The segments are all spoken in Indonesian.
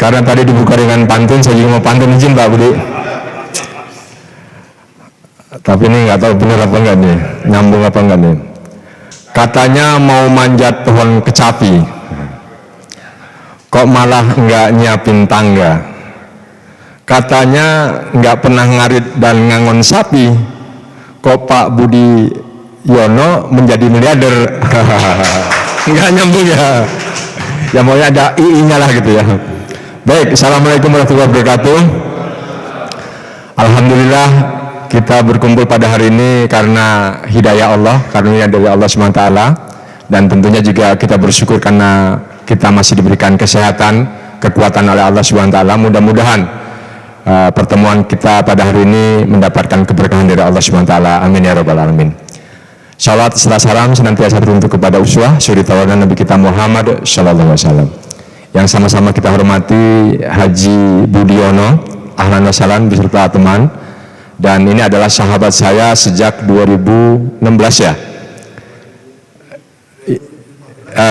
karena tadi dibuka dengan pantun, saya juga mau pantun, izin Pak Budi. Tapi ini nggak tahu benar apa enggak nih, nyambung apa enggak nih. Katanya mau manjat pohon kecapi, kok malah nggak nyiapin tangga. Katanya nggak pernah ngarit dan ngangon sapi, kok Pak Budi Yono menjadi miliarder. Nggak nyambung ya. Ya maunya ada I-nya lah gitu ya. Baik, assalamualaikum warahmatullahi wabarakatuh. Alhamdulillah kita berkumpul pada hari ini karena hidayah Allah, karunia dari Allah SWT, dan tentunya juga kita bersyukur karena kita masih diberikan kesehatan, kekuatan oleh Allah SWT. Mudah-mudahan pertemuan kita pada hari ini mendapatkan keberkahan dari Allah SWT. Amin ya rabbal alamin. Salawat serta salam senantiasa teruntuk kepada uswah suri tauladan Nabi kita Muhammad sallallahu alaihi wasallam. Yang sama-sama kita hormati Haji Budiono, ahlan wa sahlan beserta teman. Dan ini adalah sahabat saya sejak 2016 ya.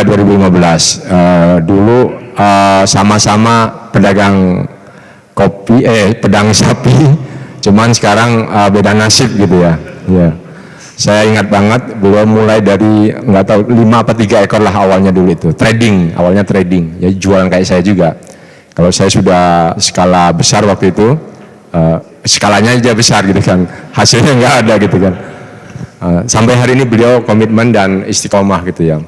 2015. Dulu sama-sama pedagang kopi, pedang sapi. Cuman sekarang beda nasib gitu ya. Yeah. Saya ingat banget, beliau mulai dari nggak tahu 5 apa 3 ekor lah awalnya dulu itu, trading, awalnya trading, ya jualan kayak saya juga. Kalau saya sudah skala besar waktu itu, skalanya aja besar gitu kan, hasilnya nggak ada gitu kan. Sampai hari ini beliau komitmen dan istiqomah gitu ya.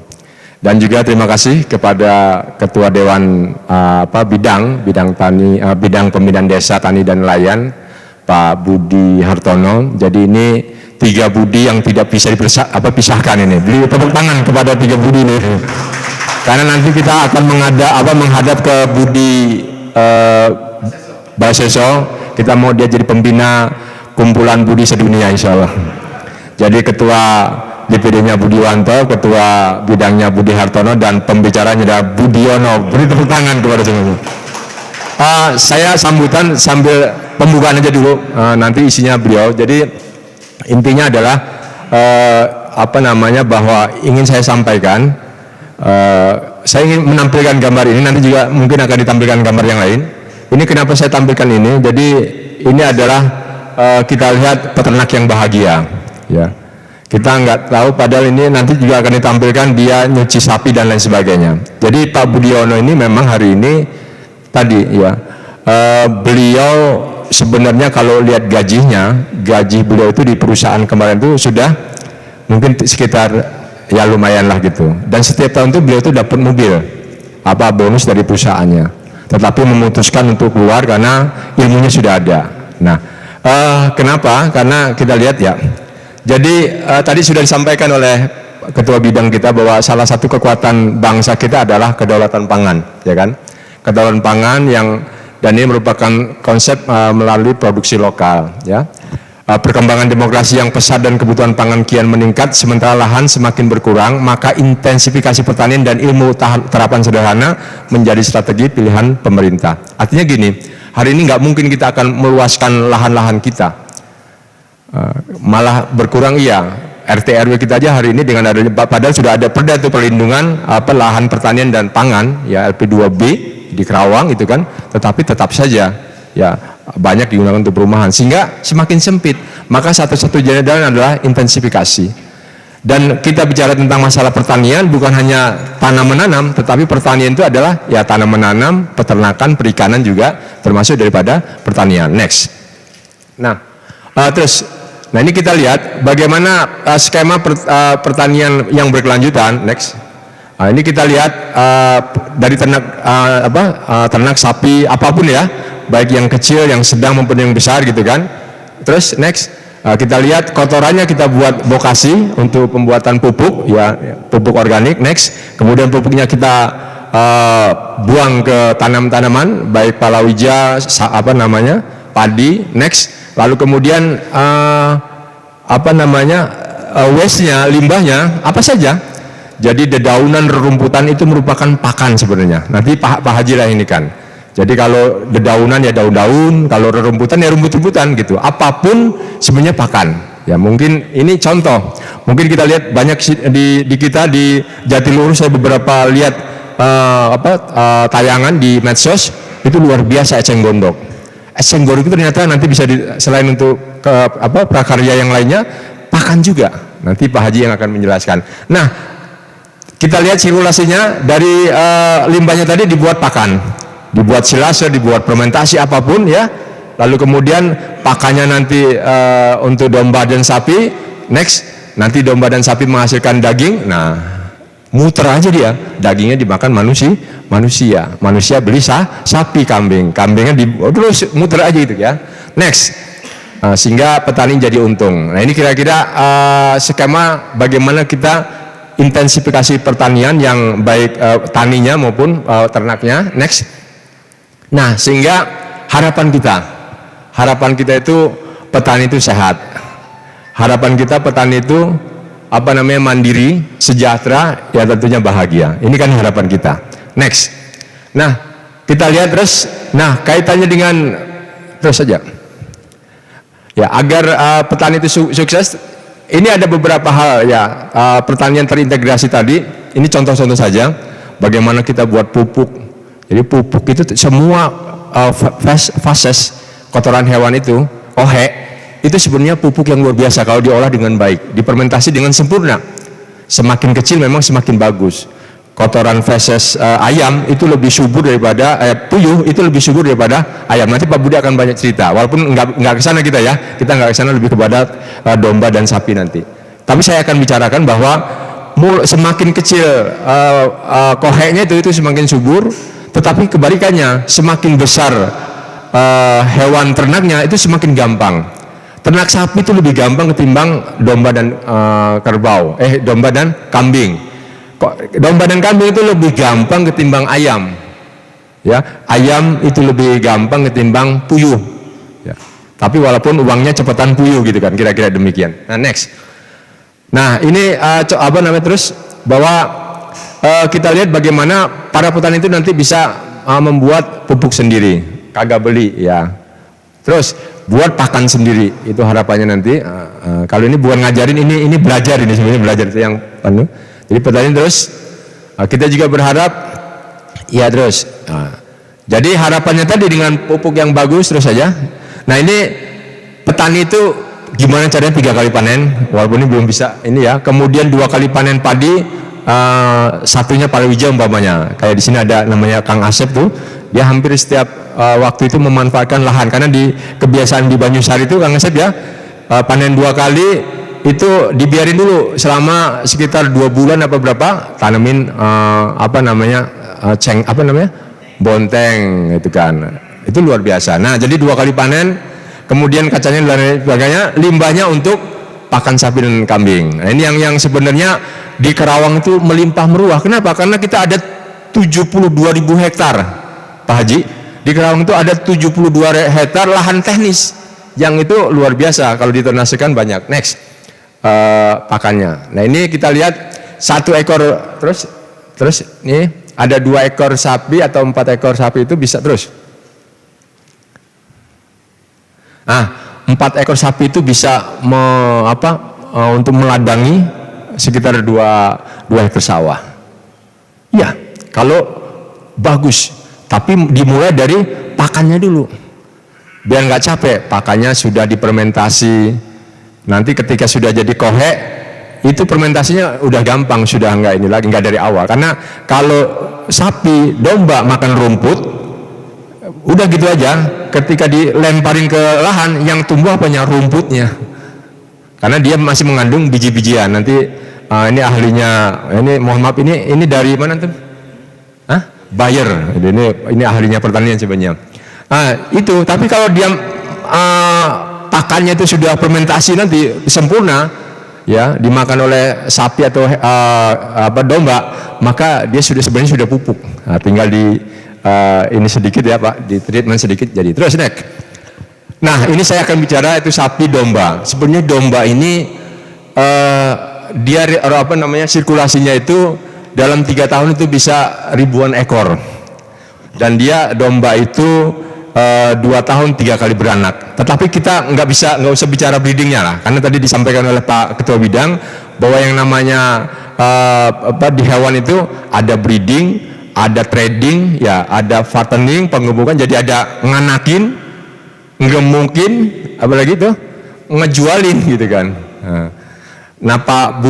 Dan juga terima kasih kepada Ketua Dewan bidang tani, bidang pembinaan desa, tani dan nelayan, Pak Budi Hartono. Jadi ini 3 budi yang tidak bisa pisahkan ini. Beli tepuk tangan kepada 3 budi ini. Karena nanti kita akan menghadap ke Budi Baseso. Kita mau dia jadi pembina kumpulan budi sedunia insya Allah. Jadi ketua DPD-nya Budi Wanto, ketua bidangnya Budi Hartono, dan pembicaranya ada Budiono. Beri tepuk tangan kepada semuanya. Saya sambutan sambil pembukaan aja dulu, nanti isinya beliau. Jadi intinya adalah bahwa ingin saya sampaikan, saya ingin menampilkan gambar ini, nanti juga mungkin akan ditampilkan gambar yang lain. Ini kenapa saya tampilkan ini? Jadi ini adalah kita lihat peternak yang bahagia, ya. Kita nggak tahu, padahal ini nanti juga akan ditampilkan dia nyuci sapi dan lain sebagainya. Jadi Pak Budiono ini memang hari ini tadi ya, beliau sebenarnya kalau lihat gaji beliau itu di perusahaan kemarin itu sudah mungkin sekitar ya lumayan lah gitu. Dan setiap tahun itu beliau itu dapat mobil, bonus dari perusahaannya. Tetapi memutuskan untuk keluar karena ilmunya sudah ada. Nah, kenapa? Karena kita lihat ya. Jadi tadi sudah disampaikan oleh Ketua Bidang kita bahwa salah satu kekuatan bangsa kita adalah kedaulatan pangan, ya kan? Kedaulatan pangan dan ini merupakan konsep melalui produksi lokal, ya. Perkembangan demokrasi yang pesat dan kebutuhan pangan kian meningkat, sementara lahan semakin berkurang, maka intensifikasi pertanian dan ilmu terapan sederhana menjadi strategi pilihan pemerintah. Artinya gini, hari ini nggak mungkin kita akan meluaskan lahan-lahan kita, malah berkurang iya. RT RW kita aja hari ini dengan adanya, padahal sudah ada perda itu perlindungan lahan pertanian dan pangan, ya LP2B di Kerawang itu kan, tetapi tetap saja ya banyak digunakan untuk perumahan sehingga semakin sempit. Maka satu-satunya jalan adalah intensifikasi. Dan kita bicara tentang masalah pertanian bukan hanya tanam menanam, tetapi pertanian itu adalah ya tanam menanam, peternakan, perikanan juga termasuk daripada pertanian. Next. Nah ini kita lihat bagaimana skema pertanian yang berkelanjutan. Next. Ini kita lihat dari ternak sapi apapun ya, baik yang kecil, yang sedang maupun yang besar gitu kan. Terus next, kita lihat kotorannya kita buat bokasi untuk pembuatan pupuk ya, pupuk organik. Next, kemudian pupuknya kita buang ke tanam-tanaman baik palawija, padi. Next, lalu kemudian waste-nya, limbahnya apa saja. Jadi dedaunan, rerumputan itu merupakan pakan sebenarnya. Nanti Pak Haji lah ini kan. Jadi kalau dedaunan ya daun-daun, kalau rerumputan ya rumput-rumputan gitu. Apapun sebenarnya pakan. Ya mungkin ini contoh. Mungkin kita lihat banyak di kita di Jatiluhur, saya beberapa lihat tayangan di medsos itu luar biasa eceng gondok. Eceng gondok itu ternyata nanti bisa selain untuk prakarya yang lainnya, pakan juga. Nanti Pak Haji yang akan menjelaskan. Nah, kita lihat sirkulasinya dari limbahnya tadi dibuat pakan, dibuat silase, dibuat fermentasi apapun ya. Lalu kemudian pakannya nanti untuk domba dan sapi. Next, nanti domba dan sapi menghasilkan daging. Nah, muter aja dia, dagingnya dimakan manusia beli sapi, kambingnya terus muter aja gitu ya. Next, sehingga petani jadi untung. Nah, ini kira-kira skema bagaimana kita intensifikasi pertanian yang baik taninya maupun ternaknya. Next. Nah, sehingga harapan kita itu petani itu sehat. Harapan kita petani itu mandiri, sejahtera, ya tentunya bahagia. Ini kan harapan kita. Next. Nah, kita lihat terus. Nah, kaitannya dengan terus saja. Ya, agar petani itu sukses. Ini ada beberapa hal ya, pertanian terintegrasi tadi, ini contoh-contoh saja, bagaimana kita buat pupuk. Jadi pupuk itu semua fases kotoran hewan itu, itu sebenarnya pupuk yang luar biasa kalau diolah dengan baik, difermentasi dengan sempurna. Semakin kecil memang semakin bagus. Kotoran feses ayam itu lebih subur daripada puyuh itu lebih subur daripada ayam. Nanti Pak Budi akan banyak cerita. Walaupun nggak ke sana kita ya, kita nggak ke sana, lebih kepada domba dan sapi nanti. Tapi saya akan bicarakan bahwa semakin kecil koheknya itu semakin subur, tetapi kebalikannya semakin besar hewan ternaknya itu semakin gampang. Ternak sapi itu lebih gampang ketimbang domba dan domba dan kambing. Domba dan kambing itu lebih gampang ketimbang ayam, ya. Ayam itu lebih gampang ketimbang puyuh, ya. Tapi walaupun uangnya cepetan puyuh gitu kan, kira-kira demikian. Nah, next. Nah, ini terus bahwa kita lihat bagaimana para petani itu nanti bisa membuat pupuk sendiri, kagak beli, ya. Terus buat pakan sendiri, itu harapannya nanti. Kalau ini bukan ngajarin, ini belajar, ini sebenarnya belajar itu yang penuh. Jadi petani terus, kita juga berharap, ya terus. Jadi harapannya tadi dengan pupuk yang bagus terus saja. Nah, ini petani itu gimana caranya 3 kali panen, walaupun ini belum bisa ini ya. Kemudian 2 kali panen padi, satunya palawija umpamanya. Kayak di sini ada namanya Kang Asep tuh, dia hampir setiap waktu itu memanfaatkan lahan, karena di kebiasaan di Banyusari itu Kang Asep ya, panen 2 kali. Itu dibiarin dulu selama sekitar 2 bulan apa berapa, tanemin bonteng itu kan, itu luar biasa. Nah, jadi 2 kali panen, kemudian kacanya dan sebagainya, limbahnya untuk pakan sapi dan kambing. Nah, ini yang sebenarnya di Kerawang itu melimpah meruah. Kenapa? Karena kita ada 72.000 hektar, Pak Haji. Di Kerawang itu ada 72 hektar lahan teknis, yang itu luar biasa kalau diternasikan banyak. Next. Pakannya. Nah, ini kita lihat 1 ekor terus ini ada 2 ekor sapi atau 4 ekor sapi itu bisa terus. 4 ekor sapi itu bisa untuk meladangi sekitar 2 hektar sawah. Ya, kalau bagus. Tapi dimulai dari pakannya dulu. Biar nggak capek, pakannya sudah difermentasi. Nanti ketika sudah jadi kohek, itu fermentasinya udah gampang, sudah nggak dari awal. Karena kalau sapi, domba makan rumput, udah gitu aja. Ketika dilemparin ke lahan, yang tumbuh apanya? Rumputnya. Karena dia masih mengandung biji-bijian. Nanti ini ahlinya, ini mohon maaf, ini dari mana tuh? Bayer. Ini ahlinya pertanian sebenarnya. Itu. Tapi kalau dia pakannya itu sudah fermentasi nanti sempurna, ya, dimakan oleh sapi atau domba, maka dia sebenarnya sudah pupuk. Nah, tinggal ini sedikit ya Pak, di treatment sedikit jadi. Terus next. Nah, ini saya akan bicara itu sapi domba. Sebenarnya domba ini dia sirkulasinya itu dalam 3 tahun itu bisa ribuan ekor. Dan dia domba itu 2 tahun 3 kali beranak. Tetapi kita nggak usah bicara breedingnya lah, karena tadi disampaikan oleh Pak Ketua Bidang bahwa yang namanya di hewan itu ada breeding, ada trading, ya ada fattening, penggemukan, jadi ada nganakin, ngemukin, apalagi tuh ngejualin gitu kan. Nah Pak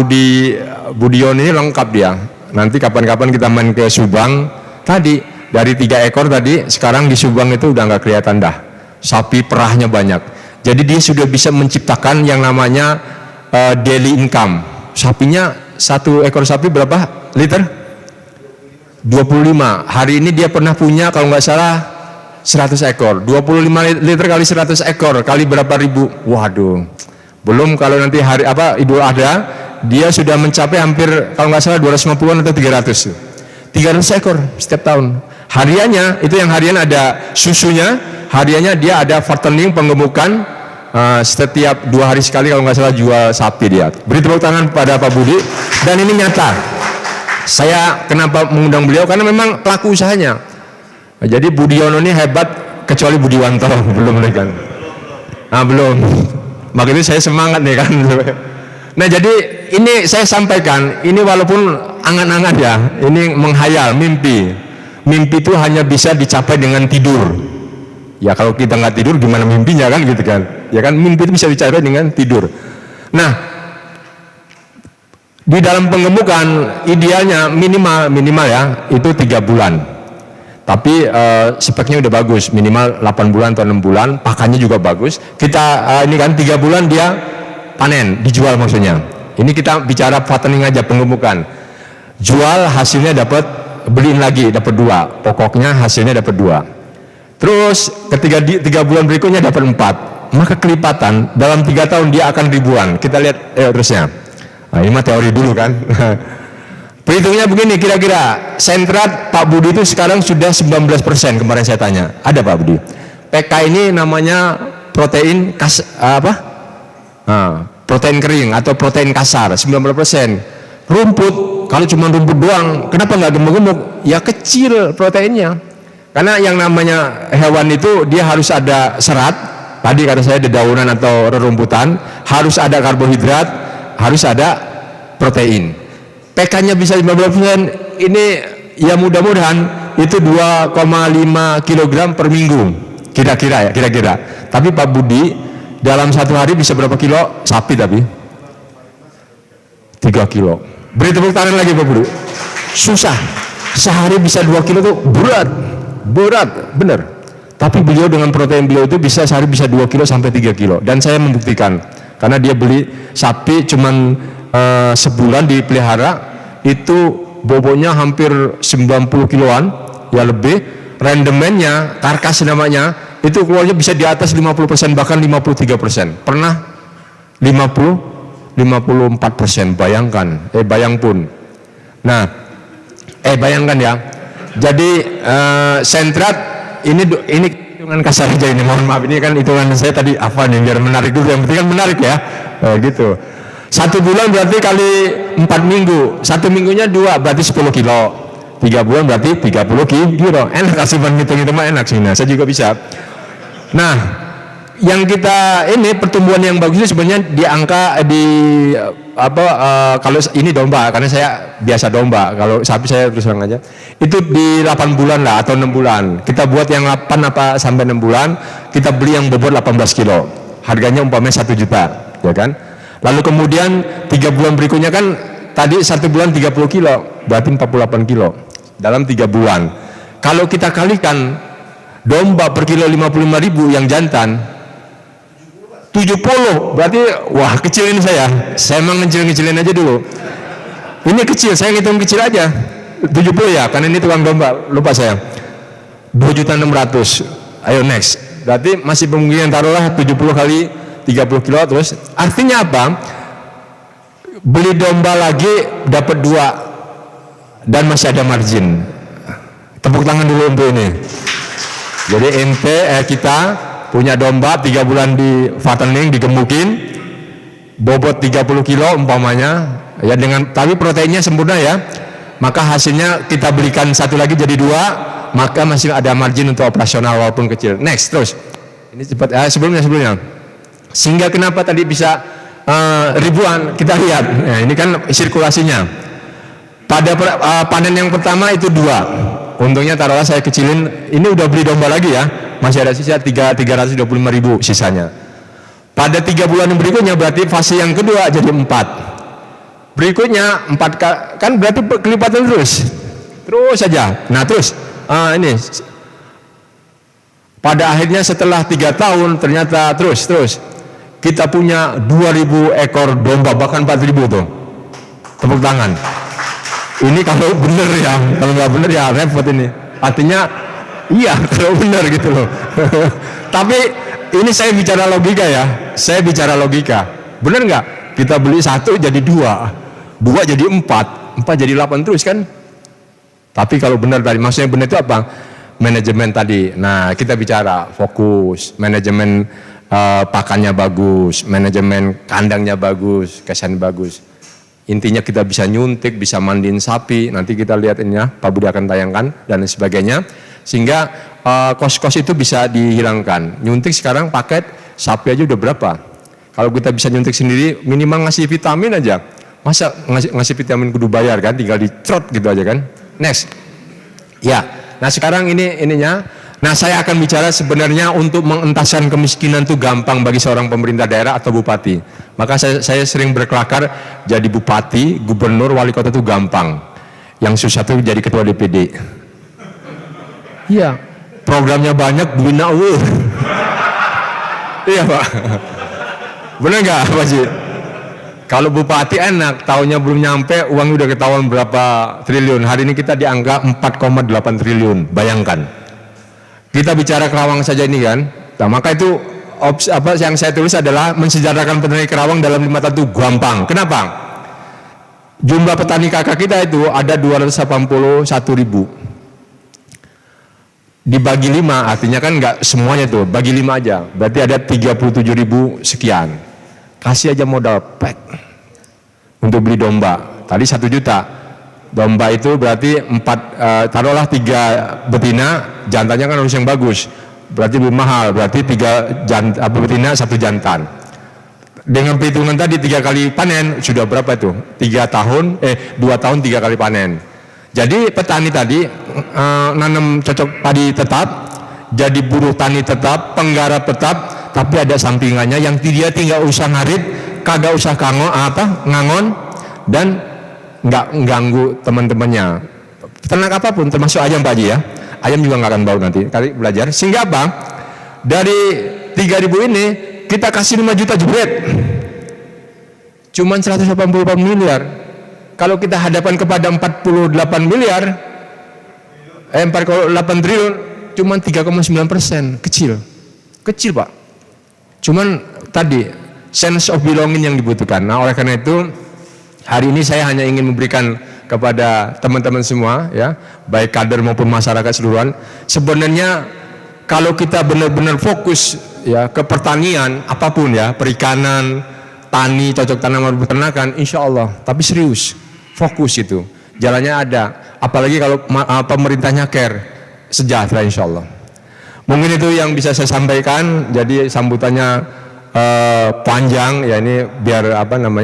Budion ini lengkap dia. Nanti kapan-kapan kita main ke Subang, tadi dari 3 ekor tadi, sekarang di Subang itu udah nggak kelihatan dah. Sapi perahnya banyak. Jadi dia sudah bisa menciptakan yang namanya daily income. Sapinya, 1 ekor sapi berapa liter? 25. Hari ini dia pernah punya kalau nggak salah 100 ekor. 25 liter kali 100 ekor kali berapa ribu? Waduh. Belum kalau nanti hari Idul Adha, dia sudah mencapai hampir kalau nggak salah 250-an atau 300. 300 ekor setiap tahun. Hariannya itu yang harian ada susunya, hariannya dia ada fattening, penggemukan, setiap 2 hari sekali kalau nggak salah jual sapi dia. Beri tepuk tangan pada Pak Budi. Dan ini nyata. Saya kenapa mengundang beliau karena memang pelaku usahanya. Jadi Budiono ini hebat, kecuali Budiwanto belum kan. Nah belum. Makanya saya semangat nih kan. Nah jadi ini saya sampaikan, ini walaupun angan-angan ya, ini menghayal, mimpi. Mimpi itu hanya bisa dicapai dengan tidur. Ya kalau kita nggak tidur gimana mimpinya kan gitu kan. Ya kan mimpi itu bisa dicapai dengan tidur. Nah di dalam penggemukan idealnya minimal ya itu 3 bulan. Tapi speknya udah bagus, minimal 8 bulan atau 6 bulan, pakannya juga bagus. Kita ini kan 3 bulan dia panen, dijual maksudnya. Ini kita bicara fattening aja, penggemukan. Jual hasilnya dapat, beliin lagi dapat 2. Pokoknya hasilnya dapat 2. Terus ketika 3 bulan berikutnya dapat 4. Maka kelipatan dalam 3 tahun dia akan ribuan. Kita lihat terusnya. Nah, ini mah teori dulu kan. Perhitungnya begini, kira-kira sentrat Pak Budi itu sekarang sudah 19% kemarin saya tanya. Ada Pak Budi. PK ini namanya protein protein kering atau protein kasar, 19%. Rumput, kalau cuma rumput doang, kenapa nggak gemuk-gemuk? Ya kecil proteinnya. Karena yang namanya hewan itu dia harus ada serat. Tadi kata saya dedaunan atau rerumputan, harus ada karbohidrat, harus ada protein. PK-nya bisa 15%, ini ya mudah-mudahan itu 2,5 kg per minggu kira-kira. Tapi Pak Budi dalam 1 hari bisa berapa kilo sapi? Tapi 3 kilo. Beri tepuk tangan lagi Pak Budi. Susah, sehari bisa 2 kilo tuh berat bener. Tapi beliau dengan protein beliau itu bisa sehari bisa 2 kilo sampai 3 kilo. Dan saya membuktikan, karena dia beli sapi cuman sebulan dipelihara, itu bobotnya hampir 90 kiloan ya lebih. Rendemennya, karkas namanya, itu keluarnya bisa di atas 50%, bahkan 53%. Pernah 54%, bayangkan. Bayangkan ya. Jadi sentrat ini hitungan kasar aja ini, mohon maaf, ini kan hitungan saya tadi apa nih, biar menarik dulu, yang penting kan menarik ya. Gitu. 1 bulan berarti kali 4 minggu, 1 minggunya 2 berarti 10 kilo, 3 bulan berarti 30 kilo. Enak kasih hitung-hitung mah enak sih. Nah, saya juga bisa. Nah, yang kita ini pertumbuhan yang bagusnya sebenarnya di angka kalau ini domba, karena saya biasa domba, kalau sapi saya terus terang aja itu di 8 bulan lah atau 6 bulan. Kita buat yang 8 sampai 6 bulan, kita beli yang bobot 18 kilo, harganya umpamanya 1 juta, ya kan. Lalu kemudian 3 bulan berikutnya kan tadi 1 bulan 30 kilo, berarti 48 kilo dalam 3 bulan. Kalau kita kalikan domba per kilo 55.000 yang jantan 70, berarti wah kecilin saya emang ngecilin aja dulu. Ini kecil, saya ngitung kecil aja 70 ya, karena ini tukang domba, lupa saya. 2.600.000. Ayo next. Berarti masih kemungkinan taruhlah 70 kali 30 kilo terus. Artinya apa? Beli domba lagi dapat 2 dan masih ada margin. Tepuk tangan dulu untuk ini. Jadi kita punya domba 3 bulan di fattening, digemukin, bobot 30 kilo umpamanya, ya dengan tapi proteinnya sempurna ya. Maka hasilnya kita belikan 1 lagi jadi 2, maka masih ada margin untuk operasional walaupun kecil. Next terus. Ini cepat sebelumnya. Sehingga kenapa tadi bisa ribuan, kita lihat. Nah, ini kan sirkulasinya. Pada panen yang pertama itu 2. Untungnya taruhlah saya kecilin, ini udah beli domba lagi ya, masih ada sisa 325.000 sisanya. Pada 3 bulan berikutnya berarti fase yang kedua jadi 4. Berikutnya 4 kan berarti kelipatan terus saja. Nah terus ini pada akhirnya setelah 3 tahun ternyata terus kita punya 2.000 ekor domba, bahkan 4.000 tuh. Tepuk tangan. Ini kalau bener ya, kalau nggak bener ya repot ini. Artinya iya kalau bener gitu loh. Tapi ini saya bicara logika ya, saya bicara logika. Bener nggak? Kita beli 1 jadi 2 jadi 4 jadi 8 terus kan? Tapi kalau benar tadi, maksudnya benar itu apa? Manajemen tadi. Nah kita bicara fokus, manajemen pakannya bagus, manajemen kandangnya bagus, kesan bagus. Intinya kita bisa nyuntik, bisa mandiin sapi, nanti kita lihat ini ya, Pak Budi akan tayangkan dan sebagainya. Sehingga kos-kos itu bisa dihilangkan. Nyuntik sekarang paket sapi aja udah berapa? Kalau kita bisa nyuntik sendiri, minimal ngasih vitamin aja. Masa ngasih vitamin kudu bayar kan, tinggal dicrot gitu aja kan. Next. Ya, nah sekarang ininya. Nah saya akan bicara sebenarnya untuk mengentaskan kemiskinan itu gampang bagi seorang pemerintah daerah atau bupati. Maka saya sering berkelakar jadi bupati, gubernur, wali kota itu gampang. Yang susah itu jadi ketua DPD. Iya, programnya banyak, duitnya iya Pak. Benar nggak Pak Ji? Kalau bupati enak, tahunnya belum nyampe, uang udah ketahuan berapa triliun. Hari ini kita di angka 4,8 triliun, bayangkan. Kita bicara Kerawang saja ini kan, nah, maka itu yang saya tulis adalah mensejahterakan petani Kerawang dalam 5 tahun itu gampang. Kenapa? Jumlah petani kakak kita itu ada 281.000. Dibagi 5, artinya kan nggak semuanya tuh, bagi 5 aja, berarti ada 37.000 sekian. Kasih aja modal pack untuk beli domba. Tadi 1 juta. Domba itu berarti taruhlah 3 betina, jantannya kan harus yang bagus, berarti lebih mahal, berarti 3 betina 1 jantan. Dengan perhitungan tadi 3 kali panen sudah berapa itu? 2 tahun 3 kali panen. Jadi petani tadi nanam cocok padi tetap, jadi buruh tani tetap, penggarap tetap, tapi ada sampingannya yang dia tinggal usah ngarit, kagak usah ngangon dan nggak ganggu teman-temannya. Ternak apapun termasuk ayam Pak Haji ya, ayam juga nggak akan bau nanti kali belajar. Sehingga apa? Dari 3.000 ini kita kasih 5 juta jebret, cuman 184 miliar. Kalau kita hadapan kepada 48 miliar, 48 triliun, cuman 3,9%, kecil Pak. Cuman tadi sense of belonging yang dibutuhkan. Nah oleh karena itu hari ini saya hanya ingin memberikan kepada teman-teman semua ya, baik kader maupun masyarakat seluruhan. Sebenarnya kalau kita benar-benar fokus ya ke pertanian apapun ya, perikanan, tani, cocok tanam, peternakan, insya Allah. Tapi serius, fokus itu, jalannya ada. Apalagi kalau pemerintahnya care, sejahtera insya Allah. Mungkin itu yang bisa saya sampaikan. Jadi sambutannya panjang ya, ini biar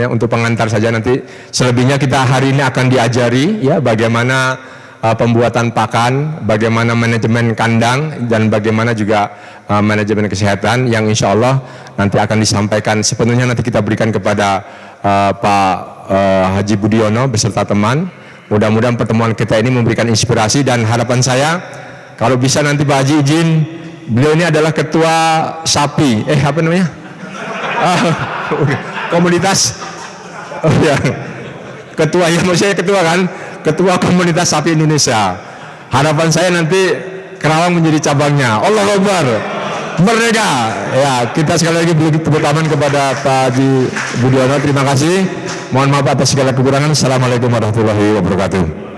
untuk pengantar saja. Nanti selebihnya kita hari ini akan diajari ya bagaimana pembuatan pakan, bagaimana manajemen kandang, dan bagaimana juga manajemen kesehatan yang insya Allah nanti akan disampaikan sepenuhnya, nanti kita berikan kepada Pak Haji Budiono beserta teman. Mudah-mudahan pertemuan kita ini memberikan inspirasi, dan harapan saya kalau bisa nanti Pak Haji izin, beliau ini adalah ketua sapi komunitas ketua ya, maksud saya ketua kan, ketua komunitas sapi Indonesia. Harapan saya nanti Kerawang menjadi cabangnya. Allahu Akbar, merdeka ya. Kita sekali lagi beri tepuk tangan kepada Pak Haji Budiono. Terima kasih, mohon maaf atas segala kekurangan. Assalamualaikum warahmatullahi wabarakatuh.